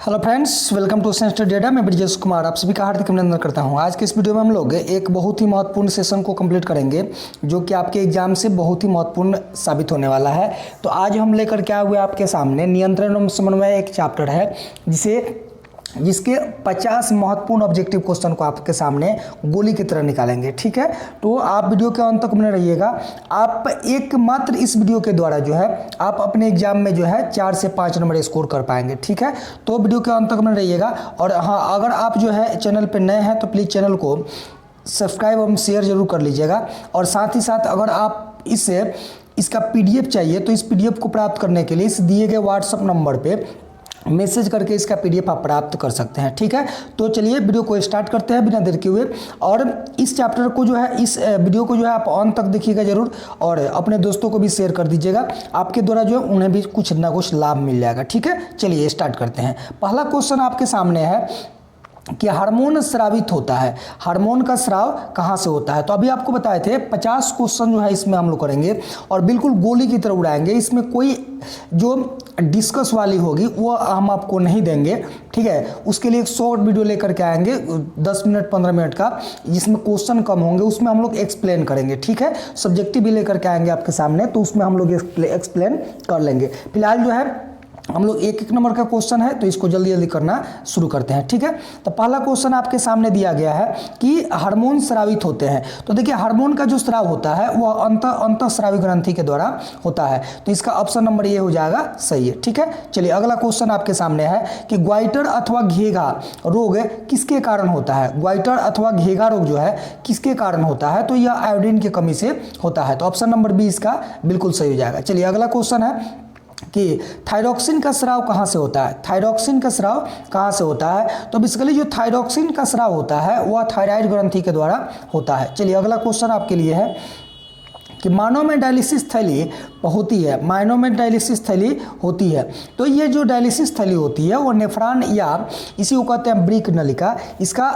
Hello friends, welcome to सेंस्टर data. मैं ब्रिजेश कुमार आप सभी का हार्दिक अभिनंदन करता हूं। आज के इस वीडियो में हम लोग एक बहुत ही महत्वपूर्ण सेशन को कंप्लीट करेंगे जो कि आपके एग्जाम से बहुत ही महत्वपूर्ण साबित होने वाला है। तो आज हम लेकर के आए हुए आपके सामने नियंत्रण एवं समन्वय एक चैप्टर है जिसके 50 महत्वपूर्ण ऑब्जेक्टिव क्वेश्चन को आपके सामने गोली की तरह निकालेंगे। ठीक है, तो आप वीडियो के अंत तक बने रहिएगा। आप एकमात्र इस वीडियो के द्वारा जो है आप अपने एग्जाम में जो है 4 से 5 नंबर स्कोर कर पाएंगे। ठीक है, तो वीडियो के अंत तक बने रहिएगा। और हाँ, अगर आप जो है चैनल पर नए हैं तो प्लीज़ चैनल को सब्सक्राइब एवं शेयर जरूर कर लीजिएगा। और साथ ही साथ अगर आप इसका PDF चाहिए तो इस PDF को प्राप्त करने के लिए इस दिए गए व्हाट्सएप नंबर पर मैसेज करके इसका PDF आप प्राप्त कर सकते हैं। ठीक है, तो चलिए वीडियो को स्टार्ट करते हैं बिना देर के हुए। और इस चैप्टर को जो है इस वीडियो को जो है आप अंत तक देखिएगा जरूर और अपने दोस्तों को भी शेयर कर दीजिएगा। आपके द्वारा जो है उन्हें भी कुछ ना कुछ लाभ मिल जाएगा। ठीक है, चलिए स्टार्ट करते हैं। पहला क्वेश्चन आपके सामने है कि हार्मोन स्रावित होता है। हार्मोन का स्राव कहाँ से होता है? तो अभी आपको बताए थे 50 क्वेश्चन जो है इसमें हम लोग करेंगे और बिल्कुल गोली की तरह उड़ाएंगे। इसमें कोई जो डिस्कस वाली होगी वो हम आपको नहीं देंगे। ठीक है, उसके लिए एक शॉर्ट वीडियो लेकर के आएंगे 10 मिनट 15 मिनट का, जिसमें क्वेश्चन कम होंगे, उसमें हम लोग एक्सप्लेन करेंगे। ठीक है, सब्जेक्टिव भी लेकर के आएंगे आपके सामने, तो उसमें हम लोग एक्सप्लेन कर लेंगे। फिलहाल जो है हम लोग एक नंबर का क्वेश्चन है तो इसको जल्दी जल्दी करना शुरू करते हैं। ठीक है, तो पहला क्वेश्चन आपके सामने दिया गया है कि हार्मोन स्रावित होते हैं। तो देखिए, हार्मोन का जो स्राव होता है वह अंतःस्रावी ग्रंथि के द्वारा होता है। तो इसका ऑप्शन नंबर ये हो जाएगा सही है। ठीक है, चलिए अगला क्वेश्चन आपके सामने है कि ग्वाइटर अथवा घेघा रोग किसके कारण होता है? ग्वाइटर अथवा घेघा रोग जो है किसके कारण होता है? तो यह आयोडीन की कमी से होता है। तो ऑप्शन नंबर बी इसका बिल्कुल सही हो जाएगा। चलिए अगला क्वेश्चन है कि थायरॉक्सिन का स्राव कहाँ से होता है? थायरॉक्सिन का स्राव कहाँ से होता है? तो बेसिकली जो थायरॉक्सिन का स्राव होता है वह थायराइड ग्रंथि के द्वारा होता है। चलिए अगला क्वेश्चन आपके लिए है कि मानव में डायलिसिस थैली होती है। मानव में डायलिसिस थैली होती है, तो ये जो डायलिसिस थैली होती है वो नेफ्रॉन या इसी को कहते हैं ब्रिक नलिका। इसका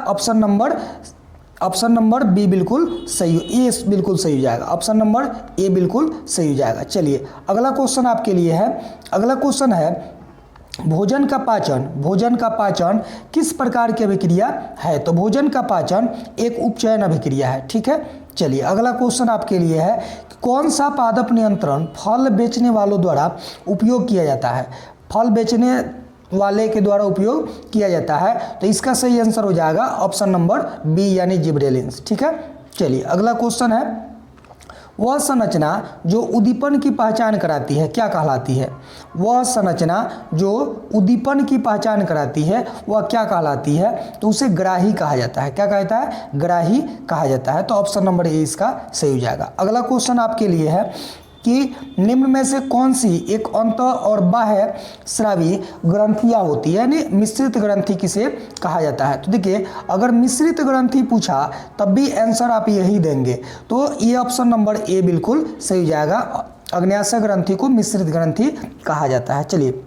ऑप्शन नंबर बी बिल्कुल सही, ए बिल्कुल सही हो जाएगा। ऑप्शन नंबर ए बिल्कुल सही हो जाएगा। चलिए अगला क्वेश्चन आपके लिए है। अगला क्वेश्चन है भोजन का पाचन किस प्रकार की अभिक्रिया है? तो भोजन का पाचन एक उपचयन अभिक्रिया है। ठीक है, चलिए अगला क्वेश्चन आपके लिए है कि कौन सा पादप नियंत्रण फल बेचने वालों द्वारा उपयोग किया जाता है? फल बेचने वाले के द्वारा उपयोग किया जाता है। तो इसका सही आंसर हो जाएगा ऑप्शन नंबर बी यानी जिब्रेलिन्स। ठीक है, चलिए अगला क्वेश्चन है वह संरचना जो उद्दीपन की पहचान कराती है क्या कहलाती है? वह संरचना जो उद्दीपन की पहचान कराती है वह क्या कहलाती है? तो उसे ग्राही कहा जाता है। क्या कहता है? ग्राही कहा जाता है। तो ऑप्शन नंबर ए इसका सही हो जाएगा। अगला क्वेश्चन आपके लिए है कि निम्न में से कौन सी एक अंत और बाह्य स्रावी ग्रंथियाँ होती है, यानी मिश्रित ग्रंथि किसे कहा जाता है? तो देखिए, अगर मिश्रित ग्रंथि पूछा तब भी आंसर आप यही देंगे। तो ये ऑप्शन नंबर ए बिल्कुल सही हो जाएगा। अग्न्याशय ग्रंथि को मिश्रित ग्रंथि कहा जाता है। चलिए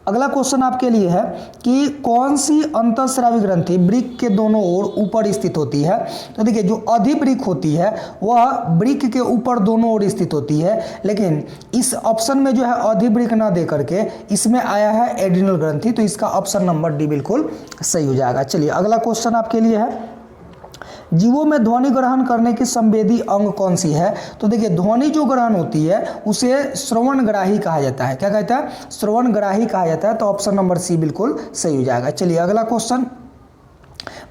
अगला क्वेश्चन आपके लिए है कि कौन सी अंतःस्रावी ग्रंथि वृक्क के दोनों ओर ऊपर स्थित होती है? तो देखिए, जो अधिवृक्क होती है वह वृक्क के ऊपर दोनों ओर स्थित होती है, लेकिन इस ऑप्शन में जो है अधिवृक्क ना दे करके इसमें आया है एड्रिनल ग्रंथि। तो इसका ऑप्शन नंबर डी बिल्कुल सही हो जाएगा। चलिए अगला क्वेश्चन आपके लिए है जीवों में ध्वनि ग्रहण करने की संवेदी अंग कौन सी है? तो देखिए, ध्वनि जो ग्रहण होती है उसे श्रवणग्राही कहा जाता है। क्या कहता है? श्रवणग्राही कहा जाता है। तो ऑप्शन नंबर सी बिल्कुल सही हो जाएगा। चलिए अगला क्वेश्चन,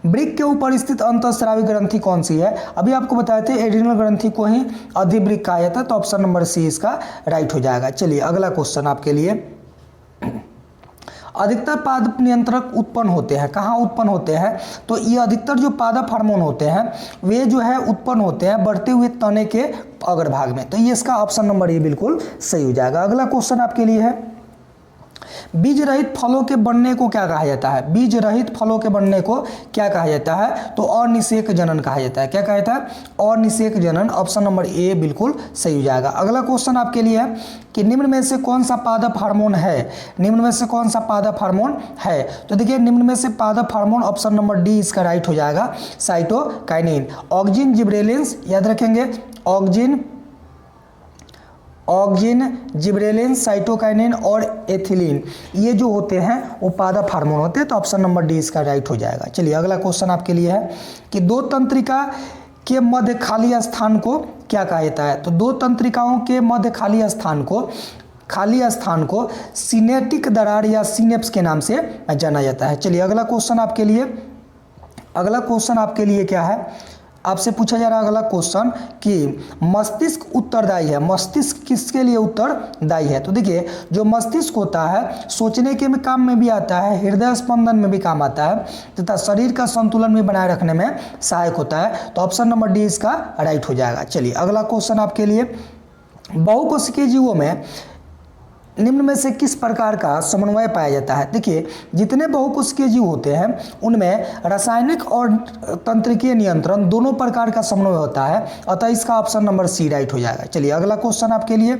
वृक्क के ऊपर स्थित अंतःस्रावी ग्रंथि कौन सी है? अभी आपको बताए थे एड्रिनल ग्रंथि को ही अधिवृक्क कहा जाता है। तो ऑप्शन नंबर सी इसका राइट हो जाएगा। चलिए अगला क्वेश्चन आपके लिए, अधिकतर पादप नियंत्रक उत्पन्न होते हैं कहाँ उत्पन्न होते हैं? तो ये अधिकतर जो पादप हार्मोन होते हैं वे जो है उत्पन्न होते हैं बढ़ते हुए तने के अग्रभाग में। तो ये इसका ऑप्शन नंबर ए बिल्कुल सही हो जाएगा। अगला क्वेश्चन आपके लिए है बीज रहित फलों के बनने को क्या कहा जाता है? बीज रहित फलों के बनने को क्या कहा जाता है? तो अनिषेक जनन कहा जाता है। क्या कहता है? अनिषेक जनन। ऑप्शन नंबर ए बिल्कुल सही हो जाएगा। अगला क्वेश्चन आपके लिए है कि निम्न में से कौन सा पादप हार्मोन है? निम्न में से कौन सा पादप हार्मोन है? तो देखिए, निम्न में से पादप हार्मोन ऑप्शन नंबर डी इसका राइट हो जाएगा, साइटोकाइनिन। ऑक्जिन जिब्रेलिन्स याद रखेंगे, ऑक्जिन ऑक्जिन, जिब्रेलिन, साइटोकाइनिन और एथिलीन, ये जो होते हैं वो पादप हार्मोन होते हैं। तो ऑप्शन नंबर डी इसका राइट हो जाएगा। चलिए अगला क्वेश्चन आपके लिए है कि दो तंत्रिका के मध्य खाली स्थान को क्या कहा जाता है। तो दो तंत्रिकाओं के मध्य खाली स्थान को सिनेटिक दरार या सिनेप्स के नाम से जाना जाता है। चलिए अगला क्वेश्चन आपके लिए क्या है, आपसे पूछा जा रहा है अगला क्वेश्चन कि मस्तिष्क उत्तरदायी है। मस्तिष्क किसके लिए उत्तरदायी है। तो देखिए जो मस्तिष्क होता है सोचने के काम में भी आता है, हृदय स्पंदन में भी काम आता है तथा शरीर का संतुलन भी बनाए रखने में सहायक होता है। तो ऑप्शन नंबर डी इसका राइट हो जाएगा। चलिए अगला क्वेश्चन आपके लिए, बहुकोशिकीय जीवों में निम्न में से किस प्रकार का समन्वय पाया जाता है। देखिए जितने बहुकोशिकीय जीव होते हैं उनमें रासायनिक और तंत्रिकीय नियंत्रण दोनों प्रकार का समन्वय होता है, अतः इसका ऑप्शन नंबर सी राइट हो जाएगा। चलिए अगला क्वेश्चन आपके लिए,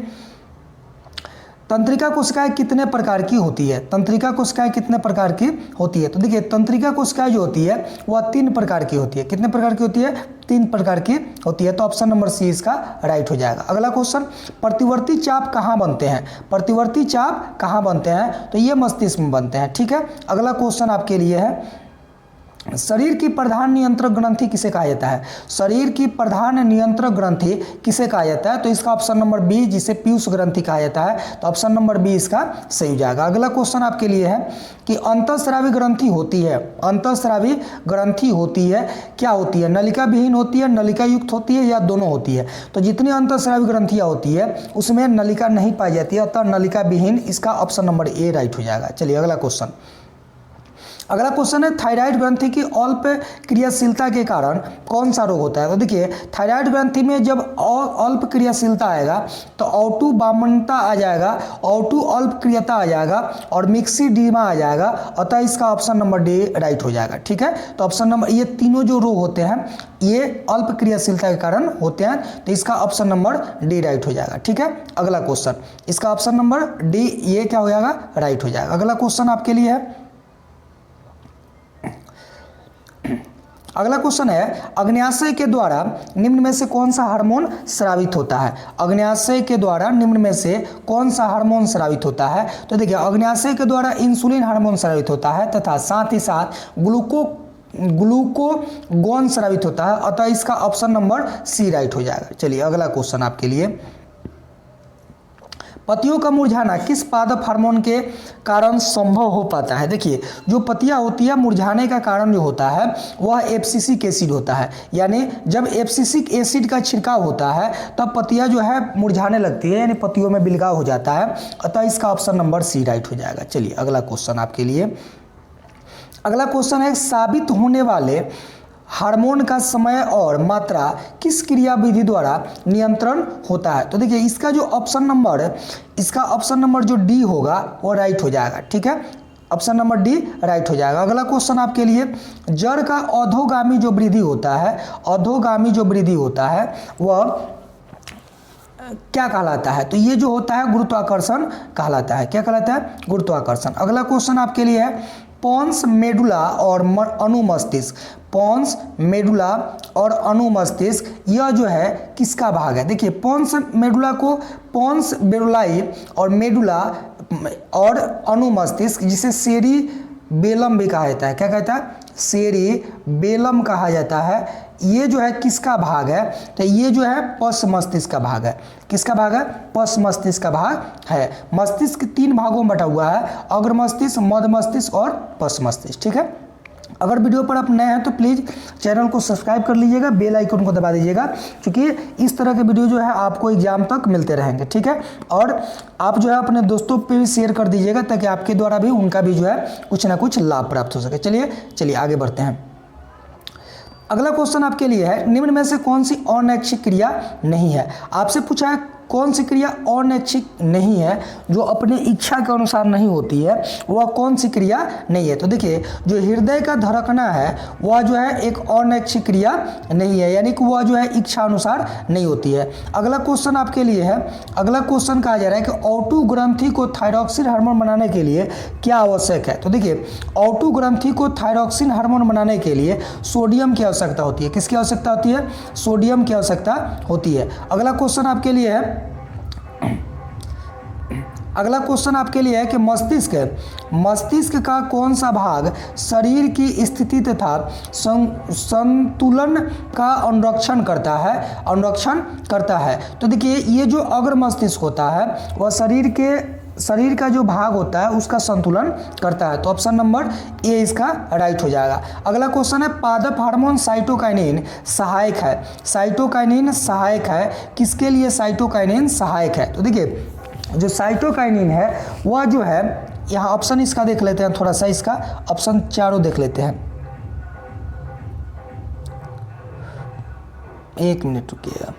तंत्रिका कोशिकाएं कितने प्रकार की होती है। तंत्रिका कोशिकाएं कितने प्रकार की होती है। तो देखिए तंत्रिका कोशिकाएं जो होती है वह 3 प्रकार की होती है। कितने प्रकार की होती है, 3 प्रकार की होती है। तो ऑप्शन नंबर सी इसका राइट हो जाएगा। अगला क्वेश्चन, प्रतिवर्ती चाप कहाँ बनते हैं। प्रतिवर्ती चाप कहाँ बनते हैं, तो ये मस्तिष्क में बनते हैं। ठीक है, अगला क्वेश्चन आपके लिए है, शरीर की प्रधान नियंत्रक ग्रंथि किसे कहा जाता है। शरीर की प्रधान नियंत्रक ग्रंथि किसे कहा जाता है। तो इसका ऑप्शन नंबर बी, जिसे पीयूष ग्रंथि कहा जाता है। तो ऑप्शन नंबर बी इसका सही हो जाएगा। अगला क्वेश्चन आपके लिए है कि अंतःस्रावी ग्रंथि होती है। अंतःस्रावी ग्रंथि होती है, क्या होती है, नलिका विहीन होती है, नलिका युक्त होती है, या दोनों होती है। तो जितनी अंतःस्रावी ग्रंथियाँ होती है उसमें नलिका नहीं पाई जाती है, अतः नलिका विहीन, इसका ऑप्शन नंबर ए राइट हो जाएगा। चलिए अगला क्वेश्चन है, थायराइड ग्रंथि की अल्प क्रियाशीलता के कारण कौन सा रोग होता है। तो देखिए थायराइड ग्रंथि में जब अल्प क्रियाशीलता आएगा तो ऑटो बामनता आ जाएगा, ऑटो अल्प क्रियता आ जाएगा और मिक्सीडीमा आ जाएगा, अतः इसका ऑप्शन नंबर डी राइट हो जाएगा। ठीक है, तो ऑप्शन नंबर, ये तीनों जो रोग होते हैं ये अल्प क्रियाशीलता के कारण होते हैं, तो इसका ऑप्शन नंबर डी राइट हो जाएगा। ठीक है, अगला क्वेश्चन, इसका ऑप्शन नंबर डी ये क्या हो जाएगा, राइट हो जाएगा। अगला क्वेश्चन आपके लिए है, अगला क्वेश्चन है, अग्न्याशय के द्वारा निम्न में से कौन सा हार्मोन स्रावित होता है। अग्न्याशय के द्वारा निम्न में से कौन सा हार्मोन स्रावित होता है। तो देखिए अग्न्याशय के द्वारा इंसुलिन हार्मोन स्रावित होता है तथा साथ ही साथ ग्लूकोगोन स्रावित होता है, अतः इसका ऑप्शन नंबर सी राइट हो जाएगा। चलिए अगला क्वेश्चन आपके लिए, पत्तियों का मुरझाना किस पादप हार्मोन के कारण संभव हो पाता है। देखिए जो पत्तियां होती है मुरझाने का कारण जो होता है वह एब्सिसिक एसिड होता है, यानी जब एब्सिसिक एसिड का छिड़काव होता है तब पत्तियां जो है मुरझाने लगती है, यानी पत्तियों में बिलगाव हो जाता है, अतः इसका ऑप्शन नंबर सी राइट हो जाएगा। चलिए अगला क्वेश्चन आपके लिए, अगला क्वेश्चन है, साबित होने वाले हार्मोन का समय और मात्रा किस क्रियाविधि द्वारा नियंत्रण होता है। तो देखिए इसका ऑप्शन नंबर जो डी होगा वो राइट हो जाएगा। ठीक है, ऑप्शन नंबर डी राइट हो जाएगा। अगला क्वेश्चन आपके लिए, जड़ का अधोगामी जो वृद्धि होता है वह क्या कहलाता है। तो ये जो होता है गुरुत्वाकर्षण कहलाता है। क्या कहलाता है, गुरुत्वाकर्षण। अगला क्वेश्चन आपके लिए है, पोन्स मेडुला और अनुमस्तिष्क, पोन्स मेडुला और अनुमस्तिष्क यह जो है किसका भाग है। देखिए पोन्स मेडुला को पोन्स मेडुलाई और मेडुला और अनुमस्तिष्क, जिसे सेरी बेलम भी कहा जाता है। क्या कहता है, सेरी बेलम कहा जाता है। ये जो है किसका भाग है, तो ये जो है पश मस्तिष्क का भाग है। किसका भाग है, पश मस्तिष्क का भाग है। मस्तिष्क 3 भागों में बटा हुआ है, अग्र मस्तिष्क, मध्य मस्तिष्क और पश मस्तिष्क। ठीक है, अगर वीडियो पर आप नए हैं तो प्लीज़ चैनल को सब्सक्राइब कर लीजिएगा, बेल आइकन को दबा दीजिएगा, क्योंकि इस तरह के वीडियो जो है आपको एग्जाम तक मिलते रहेंगे। ठीक है, और आप जो है अपने दोस्तों पे भी शेयर कर दीजिएगा ताकि आपके द्वारा भी उनका भी जो है कुछ ना कुछ लाभ प्राप्त हो सके। चलिए आगे बढ़ते हैं। अगला क्वेश्चन आपके लिए है, निम्न में से कौन सी अनैच्छिक क्रिया नहीं है। आपसे पूछा है कौन सी क्रिया अनैच्छिक नहीं है, जो अपने इच्छा के अनुसार नहीं होती है, वह कौन सी क्रिया नहीं है। तो देखिए जो हृदय का धड़कना है वह जो है एक अनैच्छिक क्रिया नहीं है, यानी कि वह जो है इच्छा अनुसार नहीं होती है। अगला क्वेश्चन आपके लिए है, अगला क्वेश्चन कहा जा रहा है कि ऑटो ग्रंथि को थायरॉक्सिन हार्मोन बनाने के लिए क्या आवश्यक है। तो देखिए ऑटो ग्रंथि को थायरॉक्सिन हार्मोन बनाने के लिए सोडियम की आवश्यकता होती है। किसकी आवश्यकता होती है, सोडियम की आवश्यकता होती है। अगला क्वेश्चन आपके लिए है, अगला क्वेश्चन आपके लिए है कि मस्तिष्क का कौन सा भाग शरीर की स्थिति तथा संतुलन का अनुरक्षण करता है। तो देखिए ये जो अग्र मस्तिष्क होता है वह शरीर का जो भाग होता है उसका संतुलन करता है। तो ऑप्शन नंबर ए इसका राइट हो जाएगा। अगला क्वेश्चन है पादप हार्मोन साइटोकाइनिन सहायक है किसके लिए साइटोकाइनिन सहायक है? तो देखिए जो साइटोकाइनिन है वह जो है, यहाँ ऑप्शन इसका देख लेते हैं, थोड़ा सा इसका ऑप्शन चारों देख लेते हैं। एक मिनट रुकिएगा।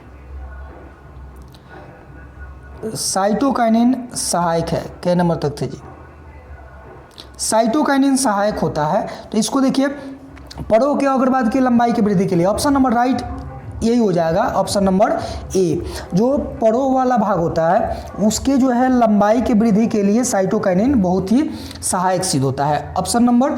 साइटोकाइनिन सहायक है, क्या नंबर तक थे जी? साइटोकाइनिन सहायक होता है। तो इसको देखिए पड़ों के अग्रभाग की लंबाई की वृद्धि के लिए ऑप्शन नंबर राइट यही हो जाएगा, ऑप्शन नंबर ए। जो पड़ों वाला भाग होता है उसके जो है लंबाई की वृद्धि के लिए साइटोकाइनिन बहुत ही सहायक सिद्ध होता है। ऑप्शन नंबर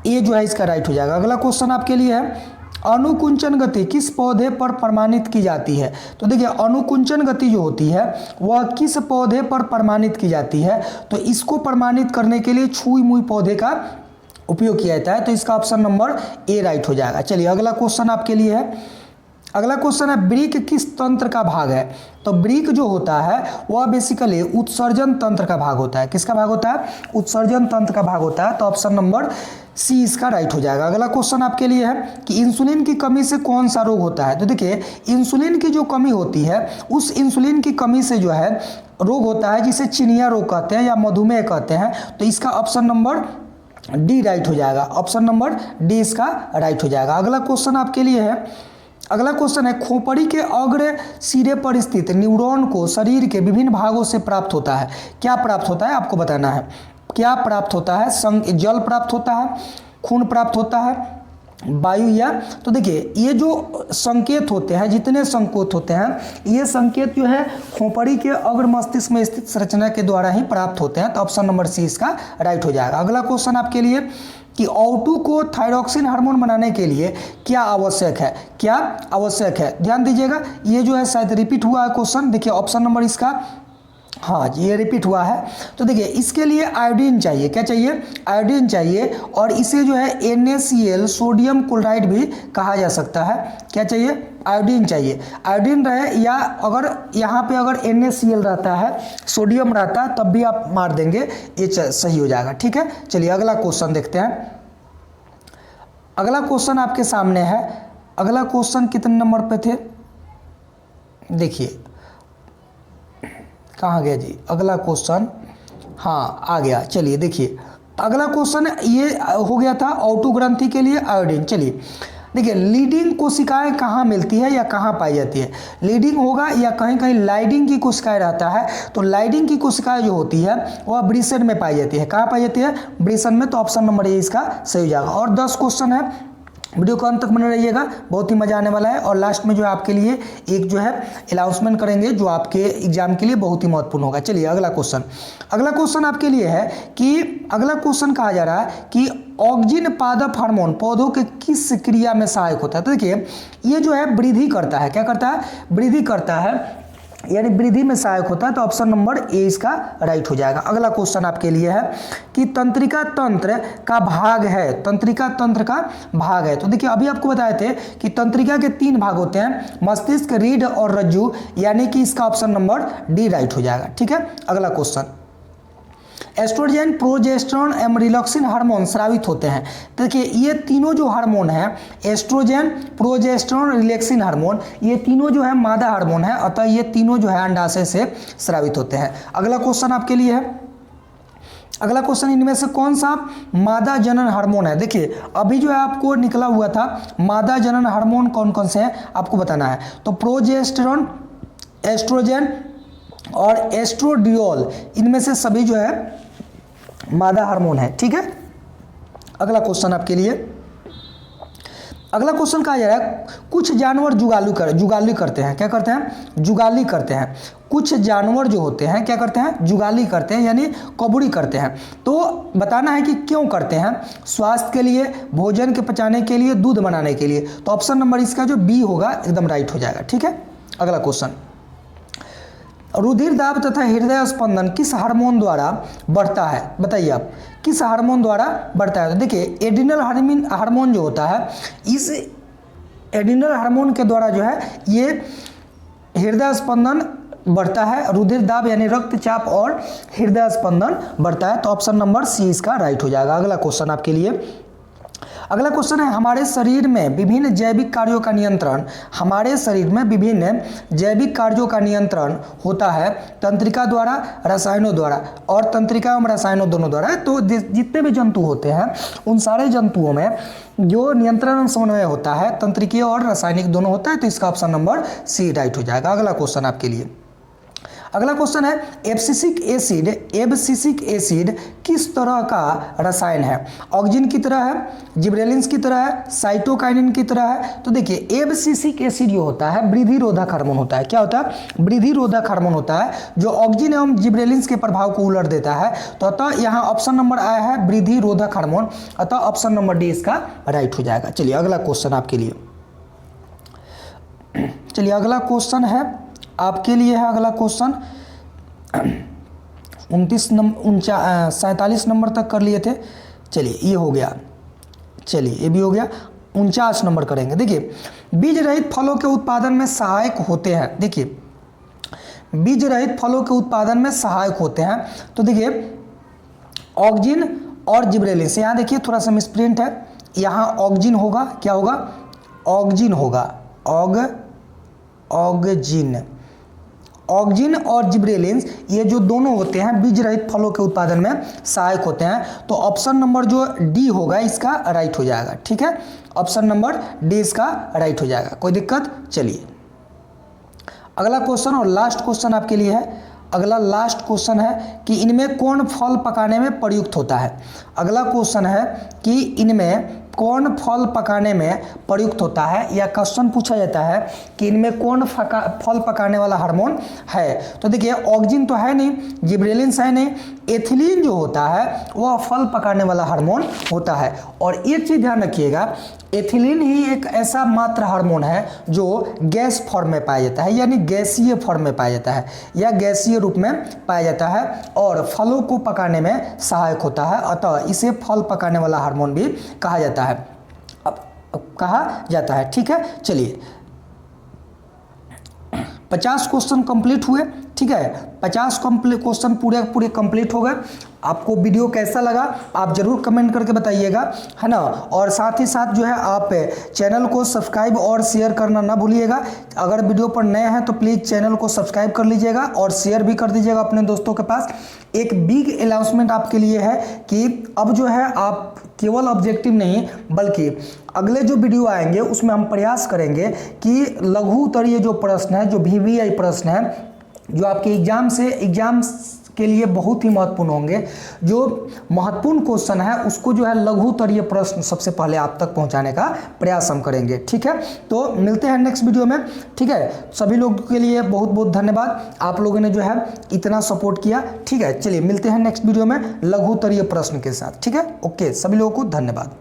ए जो है इसका राइट हो जाएगा। अगला क्वेश्चन आपके लिए है अनुकुंचन गति किस पौधे पर प्रमाणित की जाती है? तो देखिए अनुकुंचन गति जो होती है वह किस पौधे पर प्रमाणित की जाती है? तो इसको प्रमाणित करने के लिए छुई मुई पौधे का उपयोग किया जाता है। तो इसका ऑप्शन नंबर ए राइट हो जाएगा। चलिए अगला क्वेश्चन आपके लिए है, अगला क्वेश्चन है वृक्क किस तंत्र का भाग है? तो वृक्क जो होता है वह बेसिकली उत्सर्जन तंत्र का भाग होता है। किसका भाग होता है? उत्सर्जन तंत्र का भाग होता है। तो ऑप्शन नंबर सी इसका राइट हो जाएगा। अगला क्वेश्चन आपके लिए है कि इंसुलिन की कमी से कौन सा रोग होता है? तो देखिए इंसुलिन की जो कमी होती है उस इंसुलिन की कमी से जो है रोग होता है जिसे चिनिया रोग कहते हैं या मधुमेह कहते हैं। तो इसका ऑप्शन नंबर डी राइट हो जाएगा। ऑप्शन नंबर डी इसका राइट हो जाएगा। अगला क्वेश्चन आपके लिए है, अगला क्वेश्चन है खोपड़ी के अग्र सिरे पर स्थित न्यूरॉन को शरीर के विभिन्न भागों से प्राप्त होता है। क्या प्राप्त होता है आपको बताना है। क्या प्राप्त होता है? जल प्राप्त होता है, खून प्राप्त होता है, वायु या? तो देखिए ये जो संकेत होते हैं, जितने संकेत होते हैं ये संकेत जो है खोपड़ी के अग्र मस्तिष्क में स्थित संरचना के द्वारा ही प्राप्त होते हैं। तो ऑप्शन नंबर सी इसका राइट हो जाएगा। अगला क्वेश्चन आपके लिए कि O2 को थायरॉक्सिन हार्मोन बनाने के लिए क्या आवश्यक है? क्या आवश्यक है? ध्यान दीजिएगा, ये जो है शायद रिपीट हुआ है क्वेश्चन। देखिए ऑप्शन नंबर इसका, हाँ ये रिपीट हुआ है। तो देखिए इसके लिए आयोडीन चाहिए। क्या चाहिए? आयोडीन चाहिए। और इसे जो है NaCl सोडियम क्लोराइड भी कहा जा सकता है। क्या चाहिए? आयोडीन चाहिए। आयोडीन रहे या अगर यहाँ पे अगर NaCl रहता है, सोडियम रहता है, तब भी आप मार देंगे, ये सही हो जाएगा। ठीक है, चलिए अगला क्वेश्चन देखते हैं। अगला क्वेश्चन आपके सामने है। अगला क्वेश्चन कितने नंबर पे थे? देखिए कहाँ गया जी अगला क्वेश्चन? हाँ आ गया। चलिए देखिए अगला क्वेश्चन ये हो गया था O2 ग्रंथि के लिए आयोडीन। चलिए देखिए लीडिंग कोशिकाएं कहाँ मिलती है या कहाँ पाई जाती है? लीडिंग होगा या कहीं कहीं लाइडिंग की कोशिकाएं रहता है। तो लाइडिंग की कोशिकाएं जो होती है वह ब्रिसेन में पाई जाती है। कहाँ पाई जाती है? ब्रिसेन में। तो ऑप्शन नंबर ए इसका सही हो जाएगा। और 10 क्वेश्चन है, वीडियो को अंत तक बने रहिएगा, बहुत ही मजा आने वाला है। और लास्ट में जो है आपके लिए एक जो है अनाउंसमेंट करेंगे जो आपके एग्जाम के लिए बहुत ही महत्वपूर्ण होगा। चलिए अगला क्वेश्चन आपके लिए है कि अगला क्वेश्चन कहा जा रहा है कि ऑक्जिन पादप हार्मोन पौधों के किस क्रिया में सहायक होता है? तो देखिए ये जो है वृद्धि करता है। क्या करता है? वृद्धि करता है, यानी वृद्धि में सहायक होता है। तो ऑप्शन नंबर ए इसका राइट हो जाएगा। अगला क्वेश्चन आपके लिए है कि तंत्रिका तंत्र का भाग है। तंत्रिका तंत्र का भाग है। तो देखिए अभी आपको बताए थे कि तंत्रिका के 3 भाग होते हैं, मस्तिष्क, रीढ़ और रज्जु, यानी कि इसका ऑप्शन नंबर डी राइट हो जाएगा। ठीक है, अगला क्वेश्चन, एस्ट्रोजन, प्रोजेस्टेरोन एवं रिलैक्सिन हार्मोन स्रावित होते हैं। देखिए ये तीनों जो हार्मोन हैं, एस्ट्रोजन, प्रोजेस्टेरोन, रिलैक्सिन हार्मोन, ये तीनों जो है मादा हार्मोन है, अतः ये तीनों जो है अंडाशय से स्रावित होते हैं। अगला क्वेश्चन आपके लिए है, अगला क्वेश्चन इनमें से कौन सा मादा जनन हार्मोन है? देखिए अभी जो है आपको निकला हुआ था मादा जनन हार्मोन कौन कौन से हैं आपको बताना है। तो प्रोजेस्टेरोन, एस्ट्रोजन और एस्ट्रोडियोल, इनमें से सभी जो है मादा हार्मोन है। ठीक है, अगला क्वेश्चन आपके लिए, अगला क्वेश्चन कहा जा रहा है कुछ जानवर जुगाली करते हैं। क्या करते हैं? जुगाली करते हैं। कुछ जानवर जो होते हैं क्या करते हैं? जुगाली करते हैं, यानी कबूड़ी करते हैं। तो बताना है कि क्यों करते हैं? स्वास्थ्य के लिए, भोजन के पचाने के लिए, दूध बनाने के लिए। तो ऑप्शन नंबर इसका जो बी होगा एकदम राइट हो जाएगा। ठीक है, अगला क्वेश्चन, रुधिर दाब तथा हृदय स्पंदन किस हार्मोन द्वारा बढ़ता है, बताइए आप, किस हार्मोन द्वारा बढ़ता है। तो देखिए एड्रिनल हार्मोन जो होता है, इस एड्रिनल हार्मोन के द्वारा जो है ये हृदय स्पंदन बढ़ता है, रुधिर दाब यानी रक्तचाप और हृदय स्पंदन बढ़ता है। तो ऑप्शन नंबर सी इसका राइट हो जाएगा। अगला क्वेश्चन आपके लिए, अगला क्वेश्चन है हमारे शरीर में विभिन्न जैविक कार्यों का नियंत्रण, हमारे शरीर में विभिन्न जैविक कार्यों का नियंत्रण होता है तंत्रिका द्वारा, रसायनों द्वारा, और तंत्रिका एवं रसायनों दोनों द्वारा। तो जितने भी जंतु होते हैं उन सारे जंतुओं में जो नियंत्रण एवं समन्वय होता है तंत्रिकीय और रासायनिक दोनों होता है। तो इसका ऑप्शन नंबर सी राइट हो जाएगा। अगला क्वेश्चन आपके लिए, अगला क्वेश्चन है एब्सिसिक एसिड किस तरह का रसायन है, ऑक्जिन की तरह है, जिब्रेलिन्स की तरह है, साइटोकाइनिन की तरह है। तो देखिए एब्सिसिक एसिड जो होता है वृद्धि रोधक हार्मोन होता है। क्या होता है, वृद्धि रोधक हार्मोन होता है जो ऑक्जिन एवं जिब्रेलिन्स के प्रभाव को उलट देता है। तो अतः यहाँ ऑप्शन नंबर आया है वृद्धि रोधक हार्मोन, अतः ऑप्शन नंबर डी इसका राइट हो जाएगा। चलिए अगला क्वेश्चन आपके लिए, चलिए अगला क्वेश्चन है आपके लिए है अगला क्वेश्चन 47 नंबर तक कर लिए थे। चलिए ये हो गया, चलिए ये भी हो गया, 49 नंबर करेंगे। देखिए बीज रहित फलों के उत्पादन में सहायक होते हैं, देखिए बीज रहित फलों के उत्पादन में सहायक होते हैं। तो देखिए ऑक्जिन और जिब्रेलिन्स, यहाँ देखिए थोड़ा सा मिसप्रिंट है, यहाँ ऑक्जिन होगा, क्या होगा, ऑक्जिन होगा, ऑक्जिन और जिब्रेलिन्स ये जो दोनों होते हैं बीज रहित फलों के उत्पादन में सहायक होते हैं। तो ऑप्शन नंबर जो डी होगा इसका राइट हो जाएगा। ठीक है, ऑप्शन नंबर डी इसका राइट हो जाएगा, कोई दिक्कत। चलिए अगला क्वेश्चन और लास्ट क्वेश्चन आपके लिए है। अगला लास्ट क्वेश्चन है कि इनमें कौन फल पकाने में प्रयुक्त होता है। अगला क्वेश्चन है कि इनमें कौन फल पकाने में प्रयुक्त होता है, या क्वेश्चन पूछा जाता है कि इनमें कौन फल पकाने वाला हार्मोन है। तो देखिए ऑक्जिन तो है नहीं, जिब्रेलिन्स है नहीं, एथिलीन जो होता है वह फल पकाने वाला हार्मोन होता है। और एक चीज़ ध्यान रखिएगा, एथिलीन ही एक ऐसा मात्र हार्मोन है जो गैस फॉर्म में पाया जाता है, यानी गैसीय फॉर्म में पाया जाता है या गैसीय रूप में पाया जाता है और फलों को पकाने में सहायक होता है। अतः इसे फल पकाने वाला हार्मोन भी कहा जाता है, कहा जाता है। ठीक है, चलिए 50 क्वेश्चन कंप्लीट हुए। ठीक है, 50 क्वेश्चन पूरे कंप्लीट हो गए। आपको वीडियो कैसा लगा आप जरूर कमेंट करके बताइएगा, है ना। और साथ ही साथ जो है आप चैनल को सब्सक्राइब और शेयर करना ना भूलिएगा। अगर वीडियो पर नए हैं तो प्लीज़ चैनल को सब्सक्राइब कर लीजिएगा और शेयर भी कर दीजिएगा अपने दोस्तों के पास। एक बिग अनाउंसमेंट आपके लिए है कि अब जो है आप केवल ऑब्जेक्टिव नहीं बल्कि अगले जो वीडियो आएंगे उसमें हम प्रयास करेंगे कि लघु उत्तरीय जो प्रश्न है, जो VVI प्रश्न है, जो आपके एग्जाम के लिए बहुत ही महत्वपूर्ण होंगे, जो महत्वपूर्ण क्वेश्चन है उसको जो है लघु उत्तरीय प्रश्न सबसे पहले आप तक पहुंचाने का प्रयास हम करेंगे। ठीक है, तो मिलते हैं नेक्स्ट वीडियो में। ठीक है, सभी लोगों के लिए बहुत बहुत धन्यवाद, आप लोगों ने जो है इतना सपोर्ट किया। ठीक है, चलिए मिलते हैं नेक्स्ट वीडियो में लघु उत्तरीय प्रश्न के साथ। ठीक है, ओके, सभी लोगों को धन्यवाद।